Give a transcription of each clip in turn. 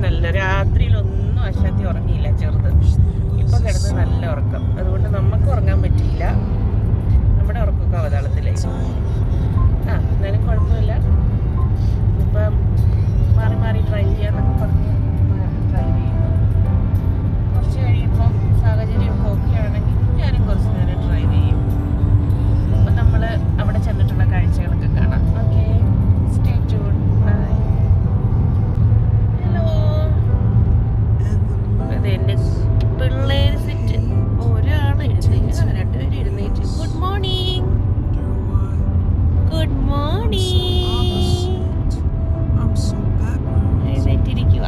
നല്ല രാത്രിയിലൊന്നും അശാന്തി ഉറങ്ങിയില്ല ചെറുത്. ഇപ്പം കിടന്ന് നല്ല ഉറക്കം. അതുകൊണ്ട് നമുക്ക് ഉറങ്ങാൻ പറ്റിയില്ല. നമ്മുടെ ഉറക്കമൊക്കെ അവതാളത്തിലായി. എന്നാലും കുഴപ്പമില്ല. ഇപ്പം മാറി മാറി ഡ്രൈവ് ചെയ്യാന്നൊക്കെ പറഞ്ഞ് ഡ്രൈവ് ചെയ്യുന്നു. കുറച്ച് കഴിയുമ്പം സാഹചര്യമൊക്കെ ഓക്കെ ആണെങ്കിൽ ഞാനും കുറച്ച് നേരം ഡ്രൈവ് ചെയ്യും. അപ്പം നമ്മൾ അവിടെ ചെന്നിട്ടുള്ള കാഴ്ചകളൊക്കെ കാണാം. Okay, stay tune. Bye. Hello, അത് എൻ്റെ പിള്ളേർ സെറ്റ്. ഒരാൾ എഴുന്നേറ്റ്, രണ്ടുപേരും എഴുന്നേറ്റ്. Good morning, good morning. എഴുന്നേറ്റിരിക്കുക.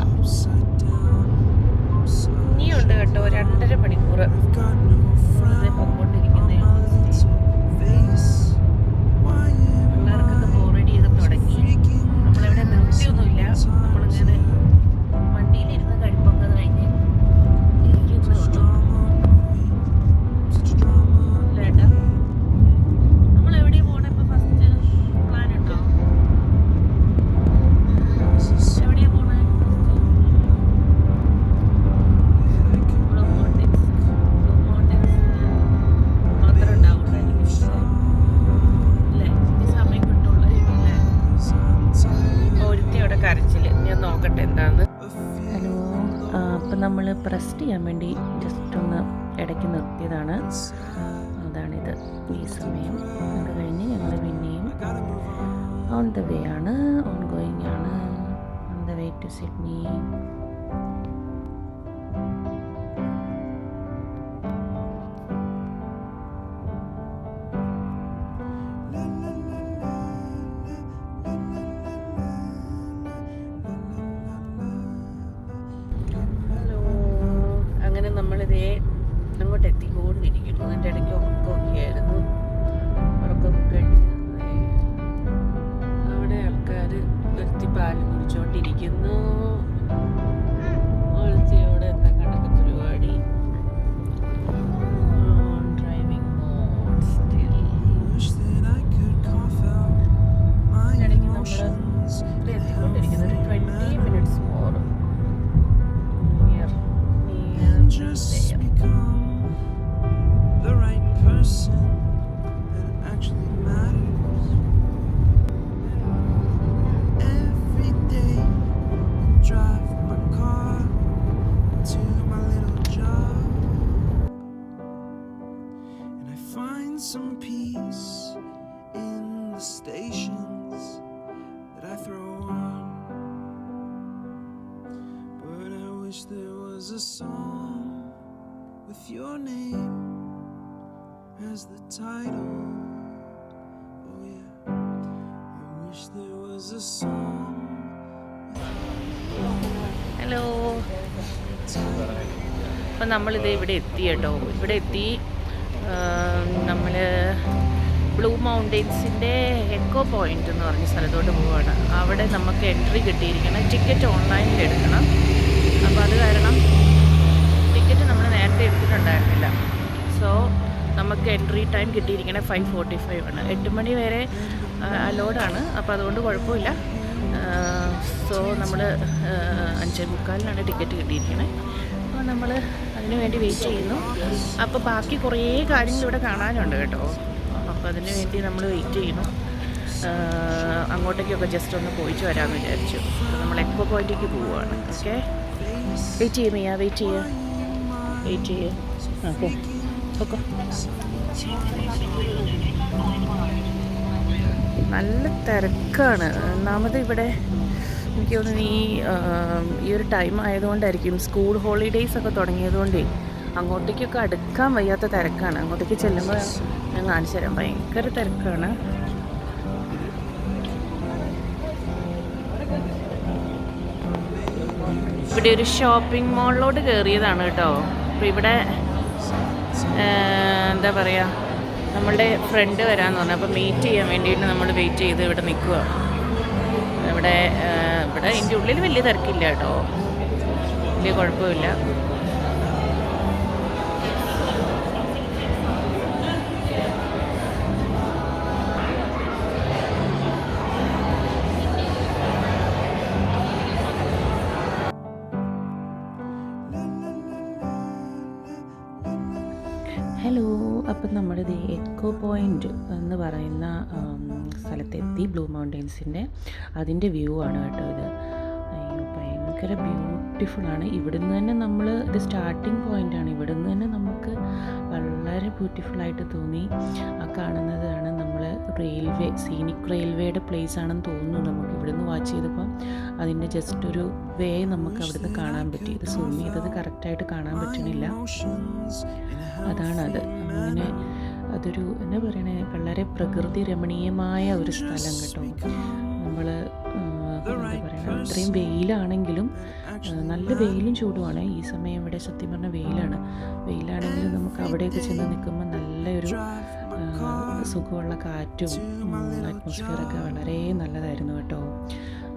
ഇനിയുണ്ട് കേട്ടോ 2.5 മണിക്കൂർ പൊക്കോണ്ടിരിക്കുന്നേ. പിള്ളേർക്കൊക്കെ ബോറടി ചെയ്ത് തുടങ്ങി. നമ്മളെവിടെ നിർത്തിയൊന്നുമില്ല. നമ്മളിങ്ങനെ വണ്ടിയിലിരുന്ന് കഴിപ്പൊക്കെ കഴിഞ്ഞ് ഇരിക്കുന്നേ ഉള്ളൂ. ലേട്ടാ, നമ്മളെവിടെയാണ് പോകണേ? ഇപ്പം ഫസ്റ്റ് പ്ലാൻ ഉണ്ടോ? എവിടെയാ പോണേ? Blue mountains. ബ്ലൂ മൗണ്ടൻസ് മാത്രം ഉണ്ടാവുള്ളായിരിക്കും അല്ലേ? ഈ സമയം കിട്ടുള്ളായിരിക്കും അല്ലേ? ഒരുത്തി അവിടെ കരച്ചില്. ഞാൻ നോക്കട്ടെ എന്താന്ന്. ഹലോ, അപ്പം നമ്മൾ റെസ്റ്റ് ചെയ്യാൻ വേണ്ടി ജസ്റ്റ് ഒന്ന് ഇടയ്ക്ക് നിർത്തിയതാണ്. അതാണിത് ഈ സമയം. അത് കഴിഞ്ഞ് ഞങ്ങൾ പിന്നെയും ഓൺ ദ വേ ആണ്, ഓൺ ഗോയിങ് ആണ്, on the way to Sydney. Hello, അങ്ങനെ നമ്മളിതേ അങ്ങോട്ട് എത്തിക്കൊണ്ടിരിക്കുന്നു. അതിൻ്റെ ഇടയ്ക്ക് ഉറക്കമൊക്കെ ആയിരുന്നു. ഉറക്കമൊക്കെ കഴിഞ്ഞ് അവിടെ ആൾക്കാർ ഒരുത്തി പാല് കുടിച്ചോണ്ടിരിക്കുന്നു. ഒരുത്തി അവിടെ എന്താ കണക്ക് പരിപാടി. Driving mode still. അതിനിടയ്ക്ക് നമ്മൾ എത്തിക്കൊണ്ടിരിക്കുന്നു. ഒരു 20 minutes more. Just become the right person that actually matters. Every day, drive my car to my little job, and I find some peace in the stations that I throw on. But I wish there was a song with your name as the title. Oh yeah, I wish there was a song. Hello, അപ്പം നമ്മളിത് ഇവിടെ എത്തി കേട്ടോ. ഇവിടെ എത്തി. നമ്മൾ blue മൗണ്ടെയ്ൻസിൻ്റെ echo point എന്ന് പറഞ്ഞ സ്ഥലത്തോട്ട് പോവുകയാണ്. അവിടെ നമുക്ക് എൻട്രി കിട്ടിയിരിക്കണം. ടിക്കറ്റ് ഓൺലൈനിൽ എടുക്കണം. അപ്പോൾ അത് കാരണം ടിക്കറ്റ് നമ്മൾ നേരത്തെ എടുത്തിട്ടുണ്ടായിരുന്നില്ല. സോ നമുക്ക് എൻട്രി ടൈം കിട്ടിയിരിക്കണേ 5:45 ആണ്. 8 മണി വരെ അലോഡാണ്. അപ്പോൾ അതുകൊണ്ട് കുഴപ്പമില്ല. സോ നമ്മൾ 5:45 ടിക്കറ്റ് കിട്ടിയിരിക്കണേ. അപ്പോൾ നമ്മൾ അതിന് വേണ്ടി വെയിറ്റ് ചെയ്യുന്നു. അപ്പോൾ ബാക്കി കുറേ കാര്യങ്ങൾ ഇവിടെ കാണാനുണ്ട് കേട്ടോ. അപ്പോൾ അതിന് വേണ്ടി നമ്മൾ വെയിറ്റ് ചെയ്യുന്നു. അങ്ങോട്ടേക്കൊക്കെ ജസ്റ്റ് ഒന്ന് പോയിച്ച് വരാമെന്ന് വിചാരിച്ചു. അപ്പോൾ നമ്മൾ എക്കോ പോയിന്റിലേക്ക് പോവുകയാണ്. ഓക്കെ, വെയിറ്റ് ചെയ്യുക, വെയിറ്റ് ചെയ്യുക, വെയിറ്റ് ചെയ്യുക. Okay, okay. നല്ല തിരക്കാണ്. ഒന്നാമത് ഇവിടെ എനിക്ക് തോന്നുന്നു ഈ ഒരു ടൈം ആയതുകൊണ്ടായിരിക്കും. സ്കൂൾ ഹോളിഡേയ്സ് ഒക്കെ തുടങ്ങിയതുകൊണ്ടേ അങ്ങോട്ടേക്കൊക്കെ അടുക്കാൻ വയ്യാത്ത തിരക്കാണ്. അങ്ങോട്ടേക്ക് ചെല്ലുമ്പോൾ ഞാൻ കാണിച്ചു തരാം. ഭയങ്കര തിരക്കാണ്. ഇവിടെ ഒരു ഷോപ്പിംഗ് മോളിലോട്ട് കയറിയതാണ് കേട്ടോ. അപ്പോൾ ഇവിടെ എന്താ പറയുക, നമ്മളുടെ ഫ്രണ്ട് വരാമെന്ന് പറഞ്ഞു. അപ്പോൾ മീറ്റ് ചെയ്യാൻ വേണ്ടിയിട്ട് നമ്മൾ വെയിറ്റ് ചെയ്ത് ഇവിടെ നിൽക്കുക. ഇവിടെ ഇതിൻ്റെ ഉള്ളിൽ വലിയ തിരക്കില്ല കേട്ടോ, വലിയ കുഴപ്പമില്ല. അപ്പം നമ്മളിത് എക്കോ പോയിൻ്റ് എന്ന് പറയുന്ന സ്ഥലത്തെത്തി, ബ്ലൂ മൗണ്ടെയ്ൻസിൻ്റെ അതിൻ്റെ വ്യൂ ആണ് കേട്ടോ ഇത്. അയ്യോ ഭയങ്കര ബ്യൂട്ടിഫുള്ളാണ്. ഇവിടുന്ന് തന്നെ നമ്മൾ ഇത് സ്റ്റാർട്ടിങ് പോയിൻ്റാണ്. ഇവിടുന്ന് തന്നെ നമുക്ക് വളരെ ബ്യൂട്ടിഫുള്ളായിട്ട് തോന്നി. ആ കാണുന്നതാണ് നമ്മൾ റെയിൽവേ, സീനിക് റെയിൽവേയുടെ പ്ലേസ് ആണെന്ന് തോന്നുന്നു. നമുക്ക് ഇവിടുന്ന് വാച്ച് ചെയ്തപ്പം അതിൻ്റെ ജസ്റ്റ് ഒരു വേ നമുക്ക് അവിടുന്ന് കാണാൻ പറ്റി. ഇത് സൂം ചെയ്തത് കറക്റ്റായിട്ട് കാണാൻ പറ്റണില്ല. അതാണത്. അങ്ങനെ അതൊരു എന്താ പറയണേ, വളരെ പ്രകൃതി രമണീയമായ ഒരു സ്ഥലം കേട്ടോ. നമ്മൾ എന്താ പറയുക, ഇത്രയും വെയിലാണെങ്കിലും നല്ല വെയിലും ചൂടുമാണ് ഈ സമയം. ഇവിടെ സത്യം പറഞ്ഞാൽ വെയിലാണെങ്കിലും നമുക്ക് അവിടെയൊക്കെ ചെന്ന് നിൽക്കുമ്പോൾ നല്ലൊരു സുഖമുള്ള കാറ്റും അറ്റ്മോസ്ഫിയറൊക്കെ വളരെ നല്ലതായിരുന്നു കേട്ടോ.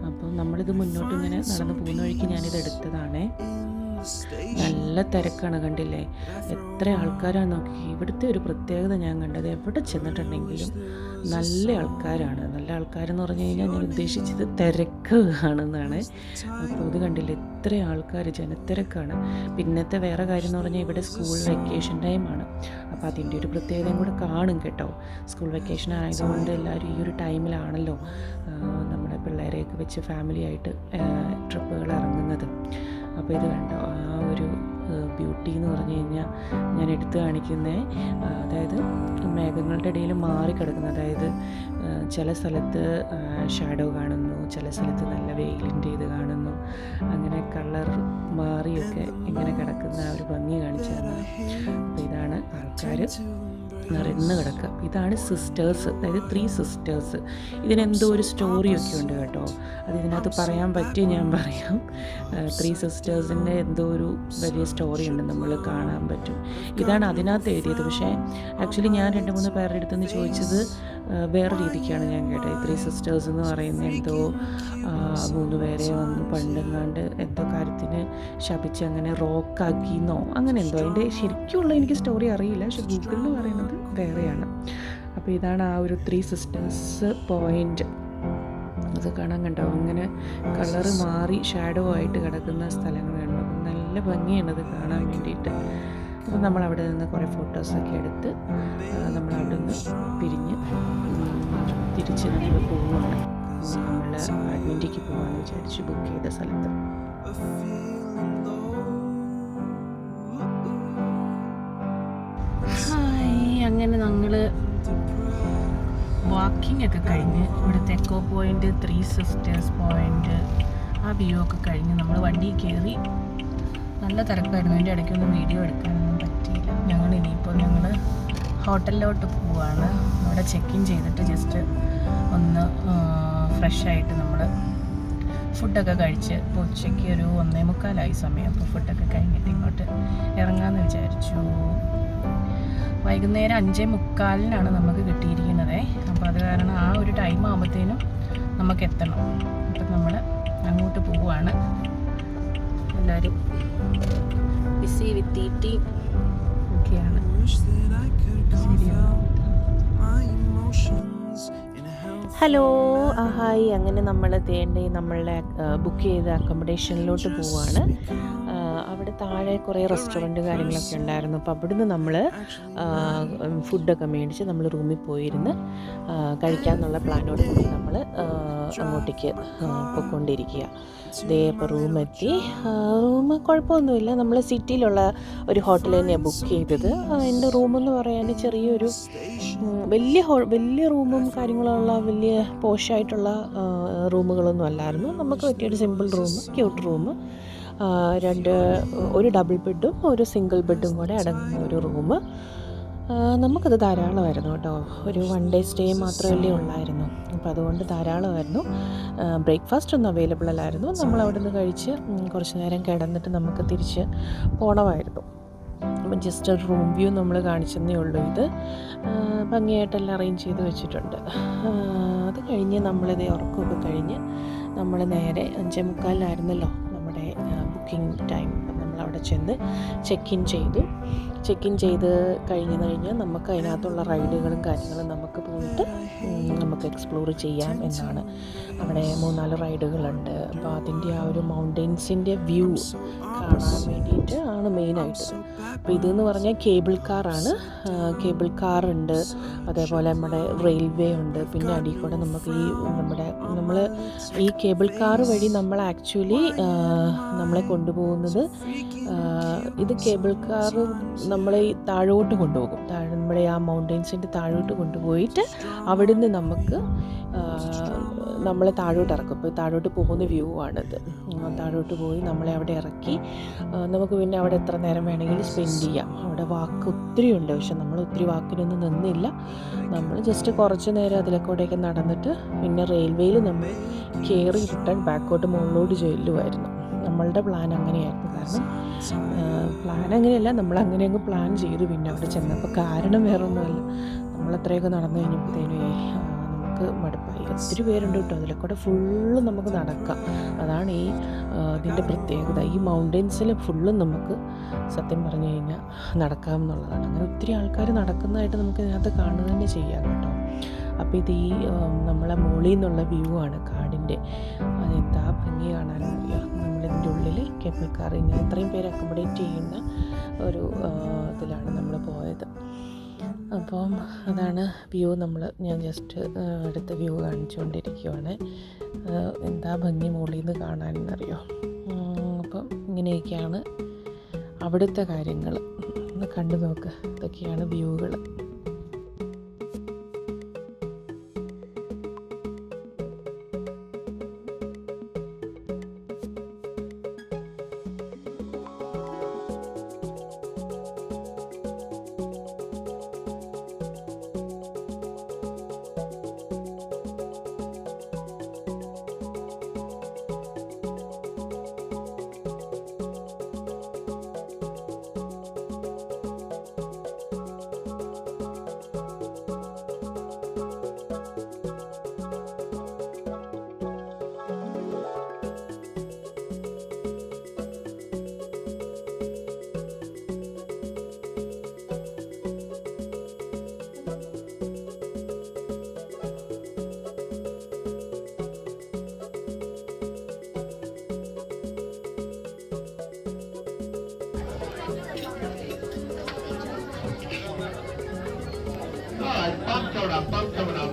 അപ്പോൾ നമ്മളിത് മുന്നോട്ട് ഇങ്ങനെ നടന്നു പോകുന്ന വഴിക്ക് ഞാനിത് എടുത്തതാണേ. നല്ല തിരക്കാണ്, കണ്ടില്ലേ എത്ര ആൾക്കാരാണ് നോക്കി. ഇവിടുത്തെ ഒരു പ്രത്യേകത ഞാൻ കണ്ടത്, എവിടെ ചെന്നിട്ടുണ്ടെങ്കിലും നല്ല ആൾക്കാരാണ്. നല്ല ആൾക്കാരെന്ന് പറഞ്ഞു കഴിഞ്ഞാൽ ഞാൻ ഉദ്ദേശിച്ചത് തിരക്ക് ആണെന്നാണ്. അപ്പോൾ ഇത് കണ്ടില്ലേ എത്ര ആൾക്കാർ, ജനത്തിരക്കാണ്. പിന്നത്തെ വേറെ കാര്യം എന്ന് പറഞ്ഞാൽ ഇവിടെ സ്കൂൾ വെക്കേഷൻ ടൈമാണ്. അപ്പോൾ അതിൻ്റെ ഒരു പ്രത്യേകതയും കൂടെ കാണും കേട്ടോ. സ്കൂൾ വെക്കേഷൻ ആയതുകൊണ്ട് എല്ലാവരും ഈ ഒരു ടൈമിലാണല്ലോ നമ്മുടെ പിള്ളേരെയൊക്കെ വെച്ച് ഫാമിലിയായിട്ട് ട്രിപ്പുകൾ ഇറങ്ങുന്നത്. അപ്പോൾ ഇത് കണ്ടോ, ആ ഒരു ബ്യൂട്ടി എന്ന് പറഞ്ഞു കഴിഞ്ഞാൽ ഞാൻ എടുത്തു കാണിക്കുന്നത്, അതായത് മേഘങ്ങളുടെ ഇടയിൽ മാറിക്കിടക്കുന്നത്. അതായത് ചില സ്ഥലത്ത് ഷാഡോ കാണുന്നു, ചില സ്ഥലത്ത് നല്ല വെയിലിൻ്റെ ഇത് കാണുന്നു. അങ്ങനെ കളർ മാറിയൊക്കെ ഇങ്ങനെ കിടക്കുന്ന ആ ഒരു ഭംഗി കാണിച്ചു തന്നത്. അപ്പോൾ ഇതാണ് ആൾക്കാർ നിറഞ്ഞു കിടക്കുക. ഇതാണ് സിസ്റ്റേഴ്സ്, അതായത് 3 സിസ്റ്റേഴ്സ്. ഇതിനെന്തോ ഒരു സ്റ്റോറിയൊക്കെ ഉണ്ട് കേട്ടോ. അത് ഇതിനകത്ത് പറയാൻ പറ്റി, ഞാൻ പറയാം. 3 സിസ്റ്റേഴ്സിൻ്റെ എന്തോ ഒരു വലിയ സ്റ്റോറി ഉണ്ട്, നമ്മൾ കാണാൻ പറ്റും. ഇതാണ് അതിനകത്ത് എഴുതിയത്. പക്ഷേ ആക്ച്വലി ഞാൻ 2-3 പേരുടെ അടുത്തുനിന്ന് ചോദിച്ചത് വേറെ രീതിക്കാണ് ഞാൻ കേട്ടത്. 3 സിസ്റ്റേഴ്സ് എന്ന് പറയുന്നത് എന്തോ 3 പേരെ വന്ന് പണ്ടെങ്ങാണ്ട് എന്തോ കാര്യത്തിന് ശപിച്ച് അങ്ങനെ റോക്കാക്കിന്നോ അങ്ങനെ എന്തോ. അതിൻ്റെ ശരിക്കുള്ള എനിക്ക് സ്റ്റോറി അറിയില്ല, പക്ഷെ ഗൂഗിളിൽ പറയുന്നത് വേറെയാണ്. അപ്പോൾ ഇതാണ് ആ ഒരു 3 സിസ്റ്റേഴ്സ് പോയിൻ്റ്. അത് കാണാൻ കണ്ടോ, അങ്ങനെ കളറ് മാറി ഷാഡോ ആയിട്ട് കിടക്കുന്ന സ്ഥലങ്ങൾ കണ്ടോ. നല്ല ഭംഗിയാണത് കാണാൻ വേണ്ടിയിട്ട്. അപ്പോൾ നമ്മളവിടെ നിന്ന് കുറേ ഫോട്ടോസൊക്കെ എടുത്ത് നമ്മളവിടെ നിന്ന് പിരിഞ്ഞ് തിരിച്ച് നമ്മൾ പോവുകയാണ്. നമ്മൾ അഡ്വൻറ്റിക്ക് പോകാമെന്ന് വിചാരിച്ച് ബുക്ക് ചെയ്ത സ്ഥലത്ത്. അങ്ങനെ ഞങ്ങൾ വാക്കിംഗ് ഒക്കെ കഴിഞ്ഞ് ഇവിടുത്തെ എക്കോ പോയിൻ്റ്, 3 സിസ്റ്റേഴ്സ് പോയിൻ്റ്, ആ വ്യൂ ഒക്കെ കഴിഞ്ഞ് നമ്മൾ വണ്ടിയിൽ കയറി. നല്ല തിരക്കായിരുന്നു, അതിൻ്റെ ഇടയ്ക്കൊന്നും വീഡിയോ എടുക്കാനൊന്നും പറ്റിയില്ല. ഞങ്ങൾ ഹോട്ടലിലോട്ട് പോവുകയാണ്. അവിടെ ചെക്ക് ഇൻ ചെയ്തിട്ട് ജസ്റ്റ് ഒന്ന് ഫ്രഷായിട്ട് നമ്മൾ ഫുഡൊക്കെ കഴിച്ച്, ഇപ്പോൾ ഉച്ചയ്ക്ക് ഒരു 1:45 സമയം. അപ്പോൾ ഫുഡൊക്കെ കഴിഞ്ഞിട്ട് ഇങ്ങോട്ട് ഇറങ്ങാമെന്ന് വിചാരിച്ചു. വൈകുന്നേരം 5:45 നമുക്ക് കിട്ടിയിരിക്കുന്നത്. അപ്പോൾ അത് കാരണം ആ ഒരു ടൈം ആകുമ്പോഴത്തേനും നമുക്ക് എത്തണം. അപ്പം നമ്മൾ അങ്ങോട്ട് പോവുകയാണ്. എല്ലാവരും ബിസി വിത്ത് ഈറ്റിംഗ് ഒക്കെയാണ്. Hello, hi. അങ്ങനെ നമ്മൾ നമ്മളുടെ ബുക്ക് ചെയ്ത അക്കോമഡേഷനിലോട്ട് പോവുകയാണ്. അവിടെ താഴെ കുറേ റെസ്റ്റോറൻറ്റ് കാര്യങ്ങളൊക്കെ ഉണ്ടായിരുന്നു. അപ്പോൾ അവിടുന്ന് നമ്മൾ ഫുഡൊക്കെ മേടിച്ച് നമ്മൾ റൂമിൽ പോയിരുന്ന് കഴിക്കാമെന്നുള്ള പ്ലാനോട് കൂടി നമ്മൾ അങ്ങോട്ടേക്ക് പോയിക്കൊണ്ടിരിക്കുക. അപ്പോൾ റൂമെത്തി. റൂം കുഴപ്പമൊന്നുമില്ല. നമ്മൾ സിറ്റിയിലുള്ള ഒരു ഹോട്ടൽ തന്നെയാണ് ബുക്ക് ചെയ്തത്. എൻ്റെ റൂമെന്ന് പറയാൻ ചെറിയൊരു വലിയ റൂമും കാര്യങ്ങളുള്ള വലിയ പോഷായിട്ടുള്ള റൂമുകളൊന്നും അല്ലായിരുന്നു. നമുക്ക് പറ്റിയൊരു സിമ്പിൾ റൂം, ക്യൂട്ട് റൂം, ഒരു ഡബിൾ ബെഡും ഒരു സിംഗിൾ ബെഡും കൂടെ അടങ്ങുന്ന ഒരു റൂം. നമുക്കത് ധാരാളമായിരുന്നു കേട്ടോ. ഒരു 1 ഡേ സ്റ്റേ മാത്രമല്ലേ ഉള്ളായിരുന്നു. അപ്പോൾ അതുകൊണ്ട് ധാരാളമായിരുന്നു. ബ്രേക്ക്ഫാസ്റ്റ് ഒന്നും അവൈലബിൾ അല്ലായിരുന്നു. നമ്മൾ അവിടെ നിന്ന് കഴിച്ച് കുറച്ച് നേരം കിടന്നിട്ട് നമുക്ക് തിരിച്ച് പോകണമായിരുന്നു. അപ്പം ജസ്റ്റ് ഒരു റൂം വ്യൂ നമ്മൾ കാണിച്ചെന്നേ ഉള്ളൂ. ഇത് ഭംഗിയായിട്ടെല്ലാം അറേഞ്ച് ചെയ്ത് വെച്ചിട്ടുണ്ട്. അത് കഴിഞ്ഞ് നമ്മളിത് ഉറക്കമൊക്കെ കഴിഞ്ഞ് നമ്മൾ നേരെ 5:45 നമ്മുടെ ബുക്കിംഗ് ടൈം. അപ്പം നമ്മളവിടെ ചെന്ന് ചെക്ക് ഇൻ ചെയ്ത് കഴിഞ്ഞാൽ നമുക്ക് അതിനകത്തുള്ള റൈഡുകളും കാര്യങ്ങളും നമുക്ക് പോയിട്ട് നമുക്ക് നമുക്ക് എക്സ്പ്ലോർ ചെയ്യാം എന്നാണ്. അവിടെ 3-4 റൈഡുകളുണ്ട്. അപ്പോൾ അതിൻ്റെ ആ ഒരു മൗണ്ടെയ്ൻസിൻ്റെ വ്യൂ കാണാൻ വേണ്ടിയിട്ട് ആണ് മെയിനായിട്ട്. അപ്പോൾ ഇതെന്ന് പറഞ്ഞാൽ കേബിൾ കാറാണ്. കേബിൾ കാറുണ്ട്, അതേപോലെ നമ്മുടെ റെയിൽവേ ഉണ്ട്. പിന്നെ അടിയിൽ കൂടെ നമുക്ക് നമ്മൾ ഈ കേബിൾ കാർ വഴി നമ്മൾ ആക്ച്വലി നമ്മളെ കൊണ്ടുപോകുന്നത്, ഇത് കേബിൾ കാർ നമ്മളെ താഴോട്ട് കൊണ്ടുപോകും. നമ്മുടെ ആ മൗണ്ടെയ്ൻസിൻ്റെ താഴോട്ട് കൊണ്ടുപോയിട്ട് അവിടുന്ന് നമുക്ക് നമ്മളെ താഴോട്ട് ഇറക്കും. ഇപ്പോൾ താഴോട്ട് പോകുന്ന വ്യൂ ആണിത്. താഴോട്ട് പോയി നമ്മളെ അവിടെ ഇറക്കി നമുക്ക് പിന്നെ അവിടെ എത്ര നേരം വേണമെങ്കിലും സ്പെൻഡ് ചെയ്യാം. അവിടെ വാക്ക് ഒത്തിരി ഉണ്ട്, പക്ഷെ നമ്മൾ ഒത്തിരി വാക്കിനൊന്നും നിന്നില്ല. നമ്മൾ ജസ്റ്റ് കുറച്ച് നേരം അതിലേക്കൂടെയൊക്കെ നടന്നിട്ട് പിന്നെ റെയിൽവേയിൽ നമ്മൾ കയറി റിട്ടേൺ ബാക്കോട്ട് മുകളിലോട്ട് ചെല്ലുമായിരുന്നു. നമ്മളുടെ പ്ലാൻ അങ്ങനെയായിരുന്നു. കാരണം പ്ലാൻ അങ്ങനെയല്ല, നമ്മളങ്ങനെ അങ്ങ് പ്ലാൻ ചെയ്തു. പിന്നെ അവിടെ ചെന്നപ്പോൾ കാരണം വേറെ ഒന്നുമല്ല, നമ്മളത്രയൊക്കെ നടന്നു കഴിഞ്ഞപ്പോഴത്തേനും നമുക്ക് മടുപ്പായി. ഒത്തിരി പേരുണ്ട് കേട്ടോ, അതിലേക്കൂടെ ഫുള്ളും നമുക്ക് നടക്കാം. അതാണ് ഇതിൻ്റെ പ്രത്യേകത. ഈ മൗണ്ടെയ്ൻസിൽ ഫുള്ളും നമുക്ക് സത്യം പറഞ്ഞു കഴിഞ്ഞാൽ നടക്കാം എന്നുള്ളതാണ്. അങ്ങനെ ഒത്തിരി ആൾക്കാർ നടക്കുന്നതായിട്ട് നമുക്ക് ഇതിനകത്ത് കാണുക തന്നെ ചെയ്യാം കേട്ടോ. അപ്പോൾ ഇത് നമ്മളെ മുകളിൽ നിന്നുള്ള വ്യൂ ആണ് കാടിൻ്റെ. അതെന്താ ഭംഗി കാണാനറിയാം. നമ്മളിതിൻ്റെ ഉള്ളിൽ കേബിൾ കാർ ഇങ്ങനെ ഇത്രയും പേര് അക്കോമഡേറ്റ് ചെയ്യുന്ന ഒരു ഇതിലാണ് നമ്മൾ പോയത്. അപ്പം അതാണ് വ്യൂ. ഞാൻ ജസ്റ്റ് അടുത്ത വ്യൂ കാണിച്ചുകൊണ്ടിരിക്കുകയാണ്. എന്താ ഭംഗി മുകളിൽ നിന്ന് കാണാനെന്നറിയോ. അപ്പം ഇങ്ങനെയൊക്കെയാണ് അവിടുത്തെ കാര്യങ്ങൾ. ഒന്ന് കണ്ടു നോക്ക്, ഇതൊക്കെയാണ് വ്യൂകൾ. Bump coming up.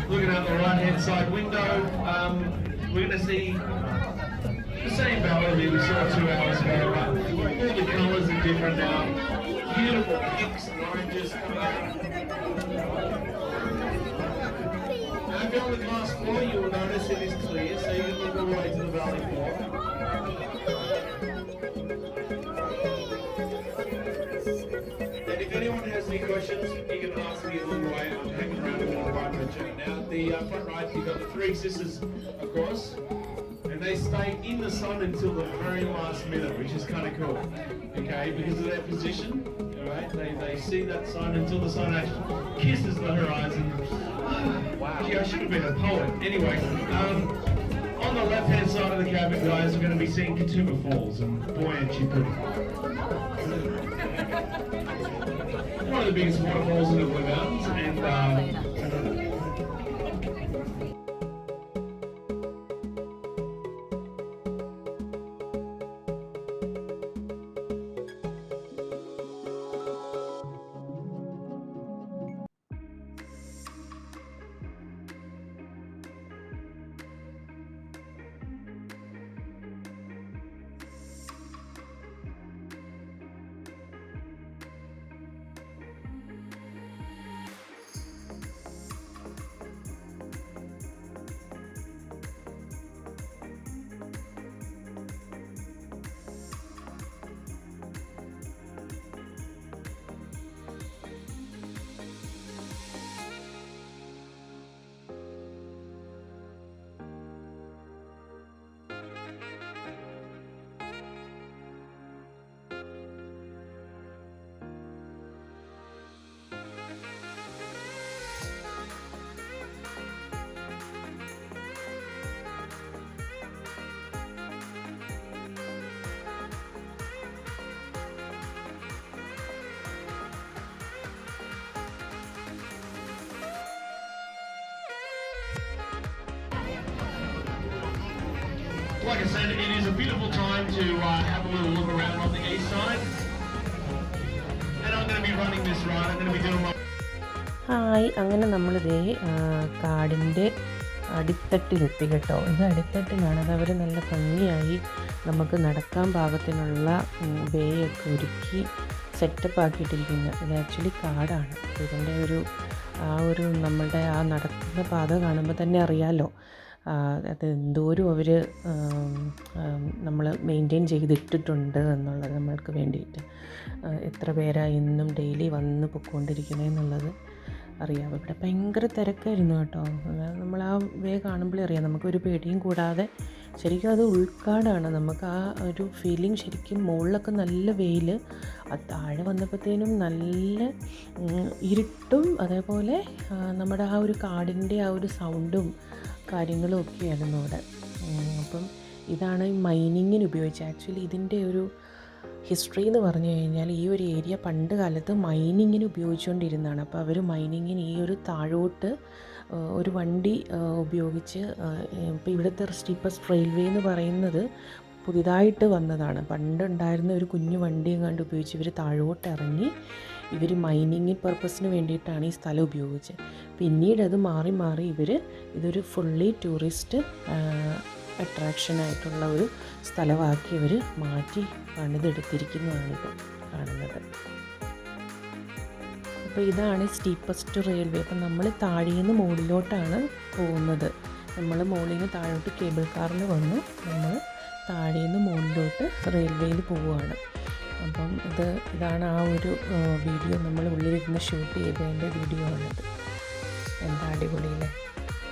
Looking out the right hand side window, we're going to see the same valley we saw 2 hours ago, but all the colours are different now. Beautiful pinks and oranges coming out. Now if you're on the glass floor, you will notice it is clear, so you can look all the way to the valley floor. Any questions, you can ask me along the way. I'm hanging around in the right journey. Now, the front right, you've got the 3 sisters, of course, and they stay in the sun until the very last minute, which is kind of cool, okay, because of their position, right? They see that sun until the sun actually kisses the horizon. Wow. Gee, I should have been a poet. Anyway, on the left-hand side of the cabin, guys, we're going to be seeing Katoomba Falls, and boy, ain't she pretty. One of the biggest waterfalls in the Blue Mountains, and like I said, it is a beautiful time to have a little look around on the east side. And I'm going to be running this ride. I'm going to be doing my... hi, അങ്ങനെ നമ്മളിതേ കാടിൻ്റെ അടിത്തട്ടിലെത്തി കേട്ടോ. ഇത് അടിത്തട്ടിലാണ്. അത് അവർ നല്ല ഭംഗിയായി നമുക്ക് നടക്കാൻ പാകത്തിനുള്ള വേ ഒക്കെ ഒരുക്കി സെറ്റപ്പ് ആക്കിയിട്ടിരിക്കുന്നത്. ഇത് ആക്ച്വലി കാടാണ്. ഇതിൻ്റെ ഒരു നമ്മളുടെ ആ നടക്കുന്ന പാത കാണുമ്പോൾ തന്നെ അറിയാമല്ലോ അത് എന്തോരം അവർ നമ്മൾ മെയിൻറ്റെയിൻ ചെയ്തിട്ടിട്ടുണ്ട് എന്നുള്ളത് നമ്മൾക്ക് വേണ്ടിയിട്ട്. എത്ര പേരാണ് ഇന്നും ഡെയിലി വന്ന് പൊയ്ക്കൊണ്ടിരിക്കുന്നതെന്നുള്ളത് അറിയാം. ഇവിടെ ഭയങ്കര തിരക്കായിരുന്നു കേട്ടോ. നമ്മൾ ആ വേ കാണുമ്പോഴേ അറിയാം, നമുക്കൊരു പേടിയും കൂടാതെ. ശരിക്കും അത് ഉൾക്കാടാണ്. നമുക്ക് ആ ഒരു ഫീലിംഗ് ശരിക്കും. മുകളിലൊക്കെ നല്ല വെയിൽ, താഴെ വന്നപ്പോഴത്തേനും നല്ല ഇരുട്ടും അതേപോലെ നമ്മുടെ ആ ഒരു കാടിൻ്റെ ആ ഒരു സൗണ്ടും കാര്യങ്ങളും ഒക്കെ ആയിരുന്നു അവിടെ. അപ്പം ഇതാണ് മൈനിങ്ങിന് ഉപയോഗിച്ചത്. ആക്ച്വലി ഇതിൻ്റെ ഒരു ഹിസ്റ്ററി എന്ന് പറഞ്ഞു കഴിഞ്ഞാൽ ഈ ഒരു ഏരിയ പണ്ട് കാലത്ത് മൈനിങ്ങിന് ഉപയോഗിച്ചുകൊണ്ടിരുന്നതാണ്. അപ്പോൾ അവർ മൈനിങ്ങിന് ഈ ഒരു താഴോട്ട് ഒരു വണ്ടി ഉപയോഗിച്ച്, ഇപ്പോൾ ഇവിടുത്തെ സ്റ്റീപ്പസ്റ്റ് റെയിൽവേ എന്ന് പറയുന്നത് പുതിയതായിട്ട് വന്നതാണ്. പണ്ടുണ്ടായിരുന്ന ഒരു കുഞ്ഞു വണ്ടിയും കണ്ട് ഉപയോഗിച്ച് ഇവർ താഴോട്ട് ഇറങ്ങി ഇവർ മൈനിങ് പർപ്പസിന് വേണ്ടിയിട്ടാണ് ഈ സ്ഥലം ഉപയോഗിച്ചത്. പിന്നീട് അത് മാറി മാറി ഇതൊരു ഫുള്ളി ടൂറിസ്റ്റ് അട്രാക്ഷനായിട്ടുള്ള ഒരു സ്ഥലമാക്കി ഇവർ മാറ്റി പണിതെടുത്തിരിക്കുന്നതാണിത് കാണുന്നത്. അപ്പോൾ ഇതാണ് സ്റ്റീപ്പസ്റ്റ് റെയിൽവേ. അപ്പം നമ്മൾ താഴേന്ന് മുകളിലോട്ടാണ് പോകുന്നത്. നമ്മൾ മുകളിൽ നിന്ന് താഴോട്ട് കേബിൾ കാറിൽ വന്നു നമ്മൾ താഴേന്ന് മുകളിലോട്ട് റെയിൽവേയിൽ പോവുകയാണ്. അപ്പം ഇതാണ് ആ ഒരു വീഡിയോ നമ്മൾ ഉള്ളിലിരുന്ന് ഷൂട്ട് ചെയ്തതിൻ്റെ വീഡിയോ ആണിത്. എന്താ അടിപൊളിയില്ലേ.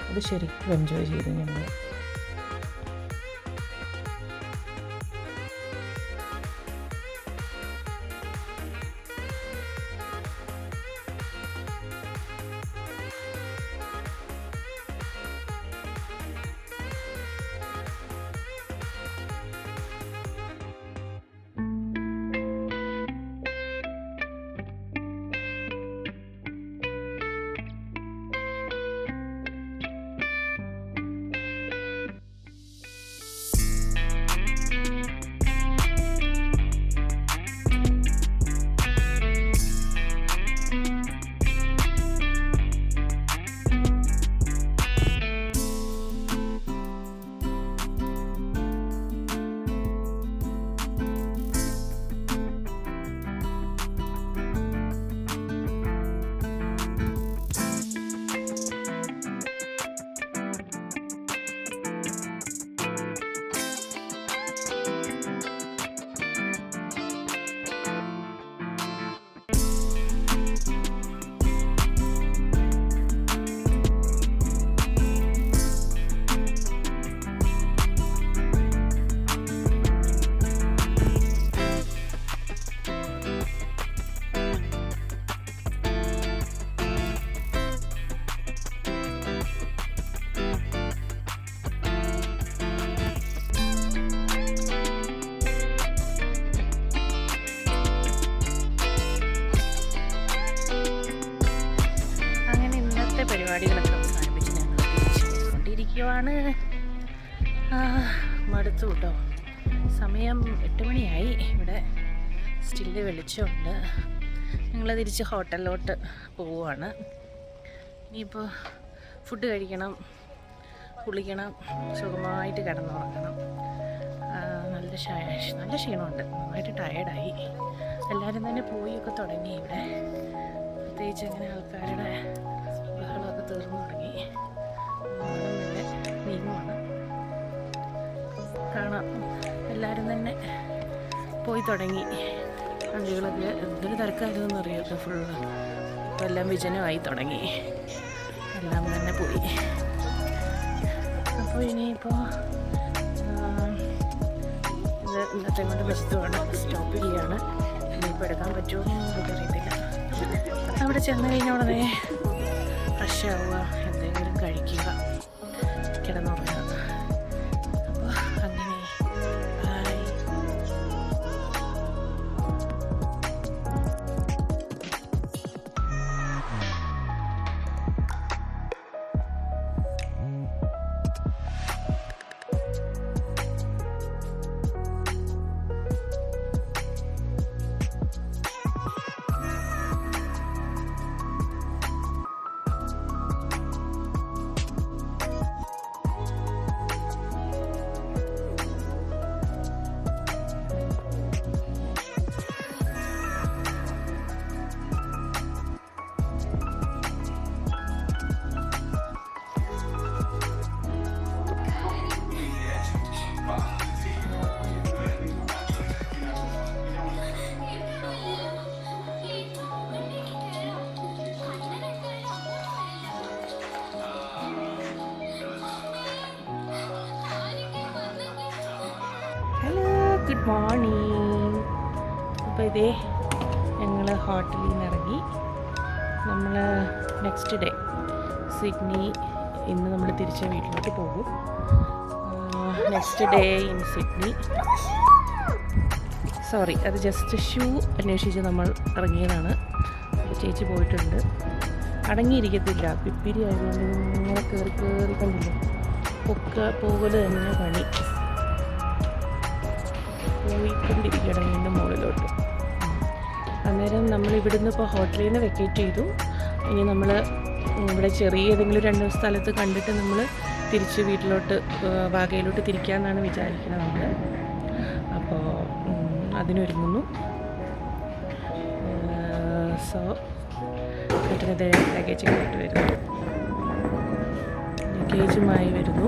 അത് ശരിക്കും എൻജോയ് ചെയ്തു ഞങ്ങൾ. പരിപാടികളൊക്കെ അവസാനിപ്പിച്ച് ഞങ്ങൾ തിരിച്ചു കൊണ്ടിരിക്കുവാണ്. മടുത്തു കേട്ടോ. സമയം 8 മണിയായി. ഇവിടെ സ്റ്റില്ല് വെളിച്ചമുണ്ട്. ഞങ്ങൾ തിരിച്ച് ഹോട്ടലിലോട്ട് പോവുകയാണ്. ഇനിയിപ്പോൾ ഫുഡ് കഴിക്കണം, കുളിക്കണം, സുഖമായിട്ട് കിടന്നുറങ്ങണം. നല്ല ക്ഷീണമുണ്ട്. നന്നായിട്ട് ടയേർഡായി. എല്ലാവരും തന്നെ പോയൊക്കെ തുടങ്ങി. ഇവിടെ പ്രത്യേകിച്ച് അങ്ങനെ ആൾക്കാരുടെ ബഹളമൊക്കെ തീർന്നു തുടങ്ങി. പിന്നെ നീങ്ങുവാണ്. കാണാം, എല്ലാവരും തന്നെ പോയി തുടങ്ങി. വണ്ടികളൊക്കെ എന്തൊരു തിരക്കായതെന്ന് അറിയാമല്ലോ. ഫുള്ള് ഇപ്പോൾ എല്ലാം വിജനമായി തുടങ്ങി. എല്ലാം തന്നെ പോയി. അപ്പോൾ ഇനിയിപ്പോൾ ഇത് ഇന്നത്തെ കൊണ്ട് ബസ്സുമാണ്. സ്റ്റോപ്പ് ചെയ്യുകയാണ്. ഇനിയിപ്പോൾ എടുക്കാൻ പറ്റുമോ എന്നൊന്നും അറിയത്തില്ല. അവിടെ ചെന്ന് കഴിഞ്ഞ ഉടനെ ഫ്രഷ് ആവുക, എന്തെങ്കിലും കഴിക്കുക, കിടന്നുറങ്ങുക. അപ്പോൾ അങ്ങനെ ബൈ. Good morning. അപ്പോൾ ഇതേ ഞങ്ങൾ ഹോട്ടലിൽ നിന്ന് ഇറങ്ങി. നമ്മൾ നെക്സ്റ്റ് ഡേ സിഡ്നി, ഇന്ന് നമ്മൾ തിരിച്ച് വീട്ടിലോട്ട് പോകും. Next day in Sydney. Sorry, അത് ജസ്റ്റ് ഷൂ അന്വേഷിച്ച് നമ്മൾ ഇറങ്ങിയതാണ്. ചേച്ചി പോയിട്ടുണ്ട്. അടങ്ങിയിരിക്കത്തില്ല, പിപ്പിരി ആയതുകൊണ്ട് ഇങ്ങനെ കയറി കണ്ടില്ല, പോകല് തന്നെ പണി. പോയിക്കൊണ്ടിരിക്കണം വീണ്ടും മുകളിലോട്ട്. അന്നേരം നമ്മൾ ഇവിടുന്ന് ഇപ്പോൾ ഹോട്ടലിൽ നിന്ന് വെക്കേറ്റ് ചെയ്തു. ഇനി നമ്മൾ ഇവിടെ ചെറിയ ഏതെങ്കിലും 2 സ്ഥലത്ത് കണ്ടിട്ട് നമ്മൾ തിരിച്ച് വീട്ടിലോട്ട് വാഗയിലോട്ട് തിരിക്കാമെന്നാണ് വിചാരിക്കുന്നത് നമ്മൾ. അപ്പോൾ അതിനൊരുങ്ങുന്നു. സോ വീട്ടിലത് ലഗേജൊക്കെ ആയിട്ട് വരുന്നു, ലഗേജുമായി വരുന്നു.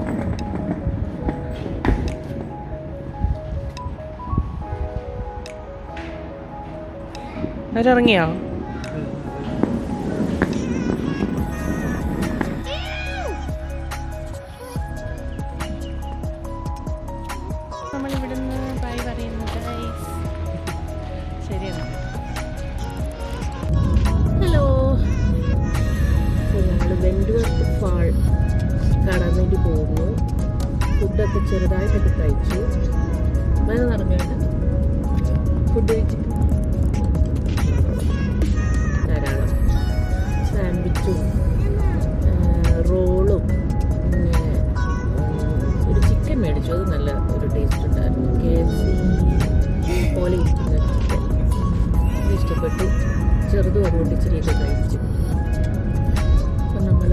അവരിറങ്ങിയോ? നമ്മളിവിടുന്ന് ബൈ പറയുന്നത്. ശരിയാണ്. ഹലോ. ഞങ്ങൾ വെൻഡ്വർത്ത് ഫാൾ കാണാൻ വേണ്ടി പോകുന്നു. ഫുഡൊക്കെ ചെറുതായിട്ടൊക്കെ കഴിച്ചു. വേറെ നിറഞ്ഞുണ്ട് ഫുഡ് കഴിച്ചിട്ട് ധാരാളം സാൻഡ്വിച്ചും റോളും, പിന്നെ ഒരു ചിക്കൻ മേടിച്ചു. അത് നല്ല ഒരു ടേസ്റ്റ് ഉണ്ടായിരുന്നു. KFC പോലെ ഇരിക്കുന്ന ചിക്കൻ ഇഷ്ടപ്പെട്ടു. ചെറുതും അതുകൊണ്ട് ഇച്ചിരിയൊക്കെ കഴിച്ചു. അപ്പം നമ്മൾ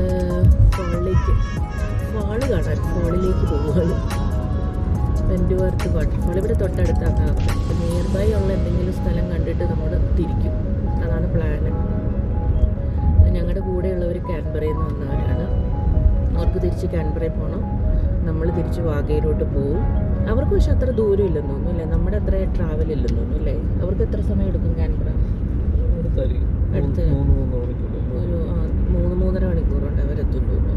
ഫാള് കാണാൻ ഫാളിലേക്ക് പോവുകയാണ്. വെൻഡ്വർത്ത് വാട്ടർഫാൾ ഇവിടെ തൊട്ടടുത്താണ്. അപ്പം നിയർ ബൈ ഉള്ള എന്തെങ്കിലും സ്ഥലം കണ്ടിട്ട് നമ്മൾ തിരിക്കും. അതാണ് പ്ലാന്. ഞങ്ങളുടെ കൂടെയുള്ളവർ കാൻബറയിൽ നിന്ന് വന്നവരാണ്. അവർക്ക് തിരിച്ച് കാൻബറയിൽ പോകണം. നമ്മൾ തിരിച്ച് വാഗയിലോട്ട് പോവും. അവർക്ക് പക്ഷെ അത്ര ദൂരം ഇല്ലെന്ന് തോന്നുന്നു, അല്ലേ? നമ്മുടെ അത്ര ട്രാവൽ ഇല്ലെന്ന് തോന്നുന്നു, അല്ലേ? അവർക്ക് എത്ര സമയം എടുക്കും കാൻബറ? അടുത്ത് ഒരു 3-3.5 മണിക്കൂറുണ്ട് അവരെത്തും തോന്നുന്നു.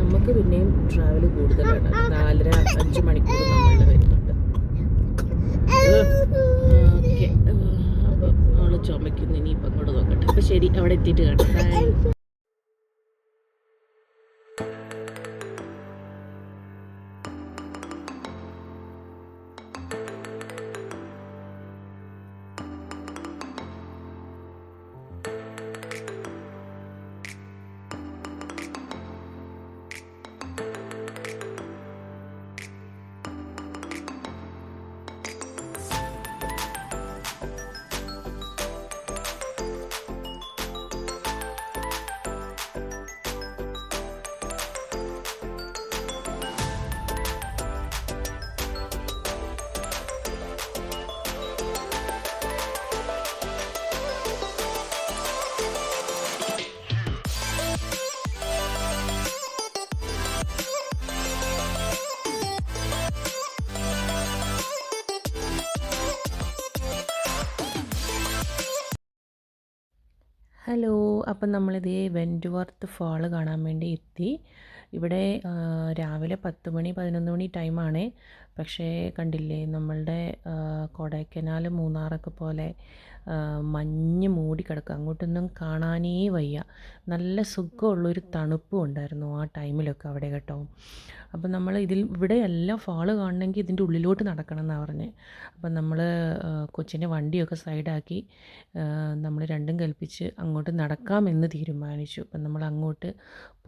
നമുക്ക് പിന്നെയും ട്രാവൽ കൂടുതലാണ്. 4-5 മണിക്കൂർ നമ്മളുടെ വരുന്നുണ്ട്. ഓക്കെ. അപ്പോൾ അവൾ ചുമയ്ക്കുന്നു. ഇനിയിപ്പം അങ്ങോട്ട് നോക്കട്ടെ. അപ്പോൾ ശരി, അവിടെ എത്തിയിട്ട് കാണാം. ബൈ. ഹലോ. അപ്പം നമ്മളിതേ വെൻഡ്വർത്ത് ഫാള് കാണാൻ വേണ്ടി എത്തി. ഇവിടെ രാവിലെ 10 മണി 11 മണി ടൈമാണ്. പക്ഷേ കണ്ടില്ലേ, നമ്മളുടെ കൊടൈക്കനാൽ മൂന്നാറൊക്കെ പോലെ മഞ്ഞ് മൂടിക്കിടക്കുക. അങ്ങോട്ടൊന്നും കാണാനേ വയ്യ. നല്ല സുഖമുള്ളൊരു തണുപ്പും ഉണ്ടായിരുന്നു ആ ടൈമിലൊക്കെ അവിടെ കേട്ടോ. അപ്പം നമ്മൾ ഇവിടെ എല്ലാം ഫാള് കാണണമെങ്കിൽ ഇതിൻ്റെ ഉള്ളിലോട്ട് നടക്കണം എന്നാണ് പറഞ്ഞത്. അപ്പം നമ്മൾ കൊച്ചിൻ്റെ വണ്ടിയൊക്കെ സൈഡാക്കി നമ്മൾ രണ്ടും കൽപ്പിച്ച് അങ്ങോട്ട് നടക്കാമെന്ന് തീരുമാനിച്ചു. അപ്പം നമ്മൾ അങ്ങോട്ട്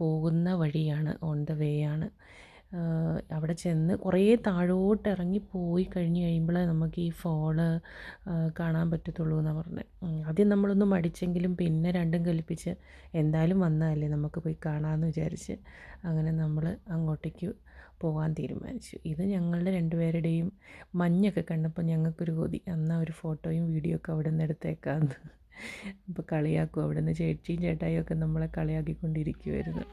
പോകുന്ന വഴിയാണ്, ഓൺ ദ വേ ആണ്. അവിടെ ചെന്ന് കുറേ താഴോട്ട് ഇറങ്ങി പോയി കഴിഞ്ഞ് കഴിയുമ്പോഴേ നമുക്ക് ഈ ഫാള് കാണാൻ പറ്റത്തുള്ളൂ എന്നാണ് പറഞ്ഞത്. ആദ്യം നമ്മളൊന്ന് മടിച്ചെങ്കിലും പിന്നെ രണ്ടും കൽപ്പിച്ച് എന്തായാലും വന്നതല്ലേ നമുക്ക് പോയി കാണാമെന്ന് വിചാരിച്ച് അങ്ങനെ നമ്മൾ അങ്ങോട്ടേക്ക് പോകാൻ തീരുമാനിച്ചു. ഇത് ഞങ്ങളുടെ 2 പേരുടെയും മഞ്ഞൊക്കെ കണ്ടപ്പോൾ ഞങ്ങൾക്കൊരു കൊതി, എന്നാൽ ഒരു ഫോട്ടോയും വീഡിയോ ഒക്കെ അവിടെ നിന്ന് എടുത്തേക്കാമെന്ന്. അപ്പോൾ കളിയാക്കും, അവിടെ നിന്ന് ചേച്ചിയും ചേട്ടായും ഒക്കെ നമ്മളെ കളിയാക്കിക്കൊണ്ടിരിക്കുമായിരുന്നു.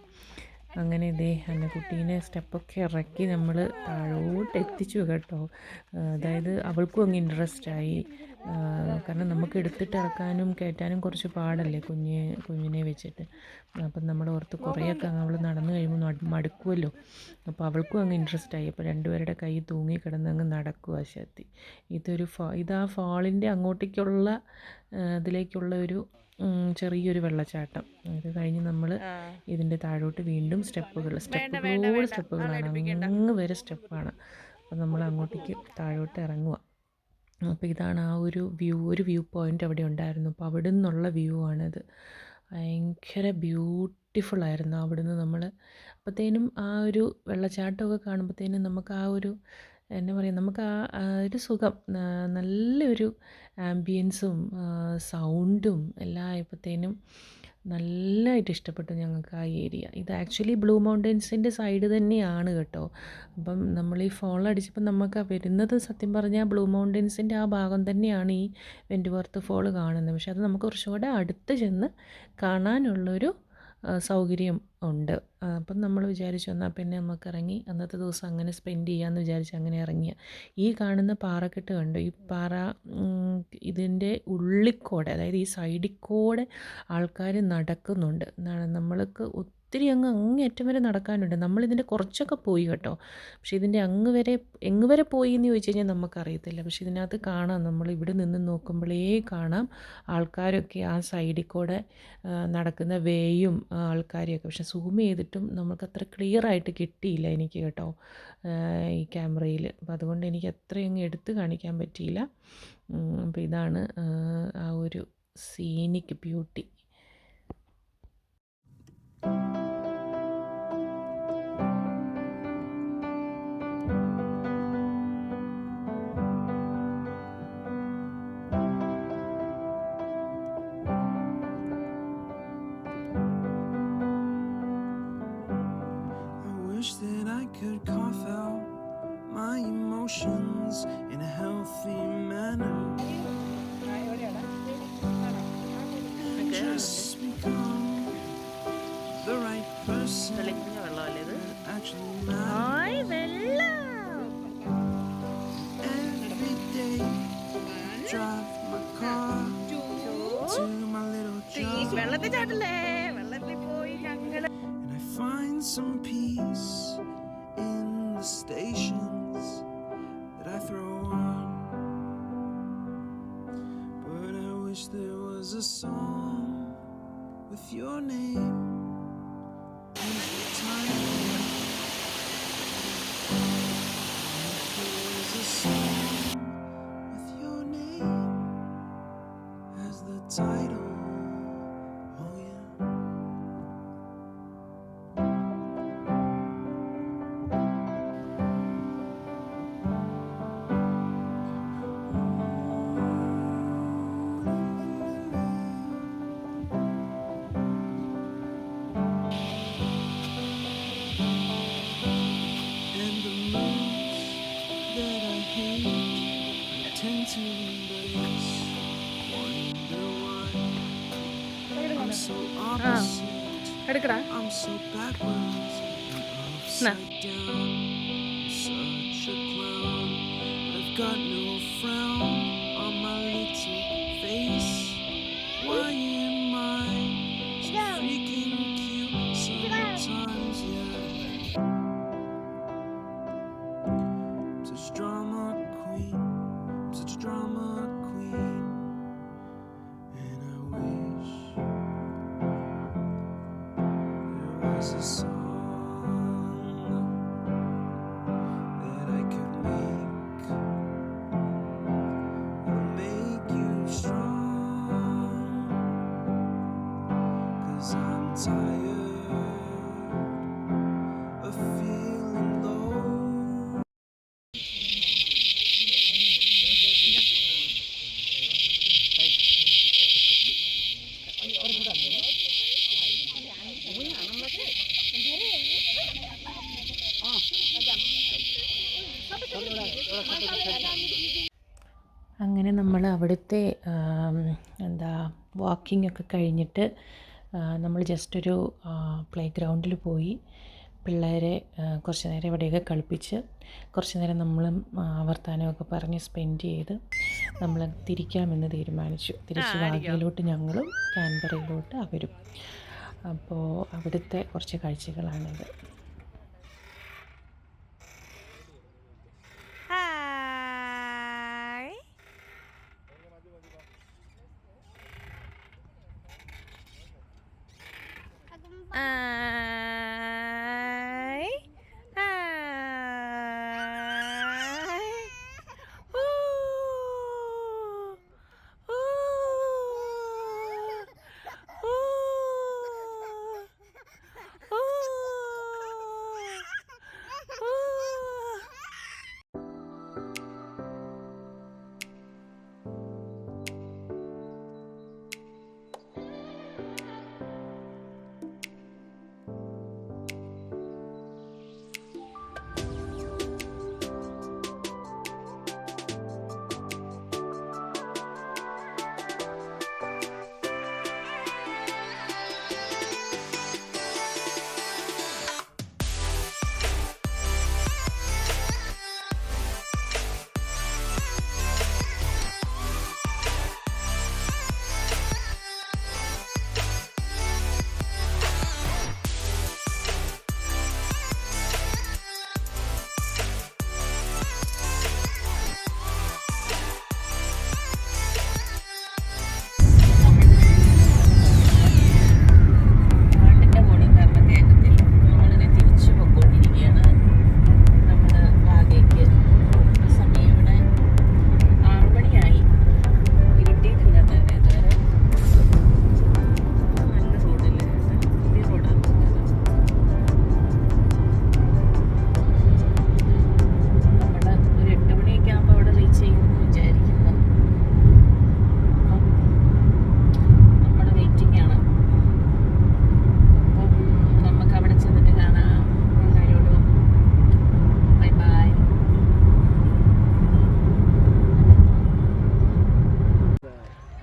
അങ്ങനെ ഇതേ അന്നക്കുട്ടീനെ സ്റ്റെപ്പൊക്കെ ഇറക്കി നമ്മൾ താഴോട്ട് എത്തിച്ചു കേട്ടോ. അതായത് അവൾക്കും അങ്ങ് ഇൻട്രസ്റ്റായി. കാരണം നമുക്ക് എടുത്തിട്ട് ഇറക്കാനും കയറ്റാനും കുറച്ച് പാടല്ലേ കുഞ്ഞിനെ വെച്ചിട്ട്. അപ്പം നമ്മൾ ഓർത്ത് കുറേയൊക്കെ അവൾ നടന്നു കഴിയുമ്പോൾ മടുക്കുമല്ലോ. അപ്പോൾ അവൾക്കും അങ്ങ് ഇൻട്രസ്റ്റായി. അപ്പോൾ രണ്ടുപേരുടെ കൈ തൂങ്ങി കിടന്ന് അങ്ങ് നടക്കുക ശക്തി. ഇതാ ഫാളിൻ്റെ അങ്ങോട്ടേക്കുള്ള ഇതിലേക്കുള്ള ഒരു ചെറിയൊരു വെള്ളച്ചാട്ടം. ഇത് കഴിഞ്ഞ് നമ്മൾ ഇതിൻ്റെ താഴോട്ട് വീണ്ടും സ്റ്റെപ്പുകളാണ്, അങ്ങ് വരെ സ്റ്റെപ്പാണ്. അപ്പോൾ നമ്മൾ അങ്ങോട്ടേക്ക് താഴോട്ട് ഇറങ്ങുക. അപ്പോൾ ഇതാണ് ആ ഒരു വ്യൂ പോയിൻ്റ് അവിടെ ഉണ്ടായിരുന്നു. അപ്പോൾ അവിടെ നിന്നുള്ള വ്യൂ ആണിത്. ഭയങ്കര ബ്യൂട്ടിഫുള്ളായിരുന്നു. അവിടുന്ന് നമ്മൾ അപ്പോഴത്തേനും ആ ഒരു വെള്ളച്ചാട്ടമൊക്കെ കാണുമ്പോഴത്തേനും നമുക്ക് ആ ഒരു എന്നാ പറയുക, നമുക്ക് ആ ഒരു സുഖം, നല്ലൊരു ആംബിയൻസും സൗണ്ടും എല്ലാം ആയപ്പോഴത്തേനും നല്ലതായിട്ട് ഇഷ്ടപ്പെട്ടു ഞങ്ങൾക്ക് ആ ഏരിയ. ഇത് ആക്ച്വലി ബ്ലൂ മൗണ്ടൻസിൻ്റെ സൈഡ് തന്നെയാണ് കേട്ടോ. അപ്പം നമ്മൾ ഈ ഫോൾ അടിച്ചപ്പോൾ നമുക്ക് വരുന്നത് സത്യം പറഞ്ഞാൽ ബ്ലൂ മൗണ്ടൻസിൻ്റെ ആ ഭാഗം തന്നെയാണ് ഈ വെൻറ്റ്വർത്ത് ഫോൾ കാണുന്നത്. പക്ഷെ അത് നമുക്ക് കുറച്ചുകൂടെ അടുത്ത് ചെന്ന് കാണാനുള്ളൊരു സൗകര്യം ഉണ്ട്. അപ്പം നമ്മൾ വിചാരിച്ചു എന്നാൽ പിന്നെ നമുക്ക് ഇറങ്ങി അന്നത്തെ ദിവസം അങ്ങനെ സ്പെൻഡ് ചെയ്യാമെന്ന് വിചാരിച്ച് അങ്ങനെ ഇറങ്ങിയ ഈ കാണുന്ന പാറക്കെട്ട് കണ്ടു. ഈ പാറ ഇതിൻ്റെ ഉള്ളിക്കൂടെ, അതായത് ഈ സൈഡിൽ കൂടെ ആൾക്കാർ നടക്കുന്നുണ്ട്. നമ്മൾക്ക് ഒത്തിരി അങ്ങേയറ്റം വരെ നടക്കാനുണ്ട്. നമ്മളിതിൻ്റെ കുറച്ചൊക്കെ പോയി കേട്ടോ. പക്ഷേ ഇതിൻ്റെ എങ്ങ് വരെ പോയി എന്ന് ചോദിച്ചു കഴിഞ്ഞാൽ നമുക്കറിയത്തില്ല. പക്ഷേ ഇതിനകത്ത് കാണാം, നമ്മൾ ഇവിടെ നിന്ന് നോക്കുമ്പോഴേ കാണാം ആൾക്കാരൊക്കെ ആ സൈഡിൽ കൂടെ നടക്കുന്ന വേയും ആൾക്കാരെയൊക്കെ. പക്ഷെ സൂം ചെയ്തിട്ടും നമുക്കത്ര ക്ലിയർ ആയിട്ട് കിട്ടിയില്ല എനിക്ക് കേട്ടോ ഈ ക്യാമറയിൽ. അപ്പോൾ അതുകൊണ്ട് എനിക്ക് അത്രയങ്ങ് എടുത്ത് കാണിക്കാൻ പറ്റിയില്ല. അപ്പോൾ ഇതാണ് ആ ഒരു scenic beauty. Wish that I could cough out my emotions in a healthy manner. Just become the right person that actually matters. Every day, drive my car to my little job, and I find some peace in the stations that I throw on. But I wish there was a song with your name. When's the time? There's a song with your name as the title. Oh yeah. And the moods that I hate, I tend to embrace. Wonder why I'm so opposite. I'm so backwards and upside down. I'm such a clown, but I've got no frown on my little face. Why am I so freaking cute sometimes? Yeah. Such drama queen, such drama queen, and I wish there was a song that I could make that'll make you strong. 'Cause I'm tired of feeling low. അങ്ങനെ നമ്മൾ അവിടുത്തെ walking ഒക്കെ കഴിഞ്ഞിട്ട് നമ്മൾ just ഒരു play ഗ്രൗണ്ടിൽ പോയി. പിള്ളേരെ കുറച്ച് നേരം ഇവിടെയൊക്കെ കളിപ്പിച്ച് കുറച്ച് നേരം നമ്മളും വർത്തമാനമൊക്കെ പറഞ്ഞ് സ്പെൻഡ് ചെയ്ത് നമ്മൾ തിരിക്കാമെന്ന് തീരുമാനിച്ചു. തിരിച്ച് വാഗയിലോട്ട് ഞങ്ങളും കാൻബറയിലോട്ട് അവരും. അപ്പോൾ അവിടുത്തെ കുറച്ച് കാഴ്ചകളാണിത്.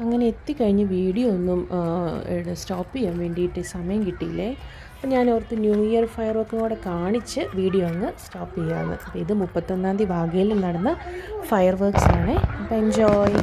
അങ്ങനെ എത്തിക്കഴിഞ്ഞ് വീഡിയോ ഒന്നും സ്റ്റോപ്പ് ചെയ്യാൻ വേണ്ടിയിട്ട് സമയം കിട്ടിയില്ലേ. അപ്പോൾ ഞാൻ ഓർത്ത് ന്യൂ ഇയർ ഫയർ വർക്കും കൂടെ കാണിച്ച് വീഡിയോ അങ്ങ് സ്റ്റോപ്പ് ചെയ്യാമെന്ന്. അപ്പോൾ ഇത് 31-ാം തീയതി വാഗയിൽ നടന്ന ഫയർ വർക്ക്സ് ആണ്. അപ്പോൾ എൻജോയ്.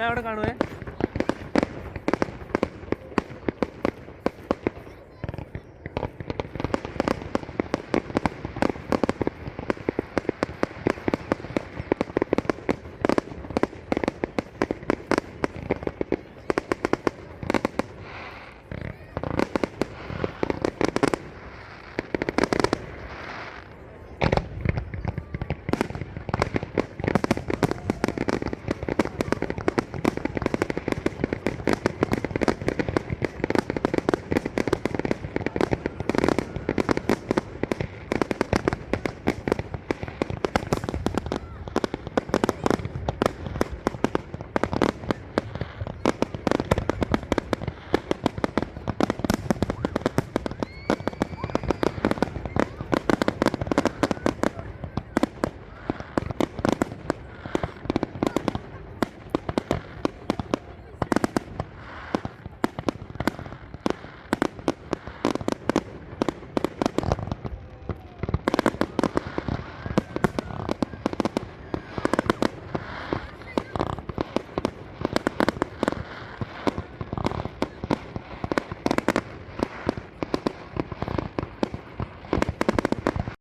ഞാൻ അവിടെ കാണുവേ.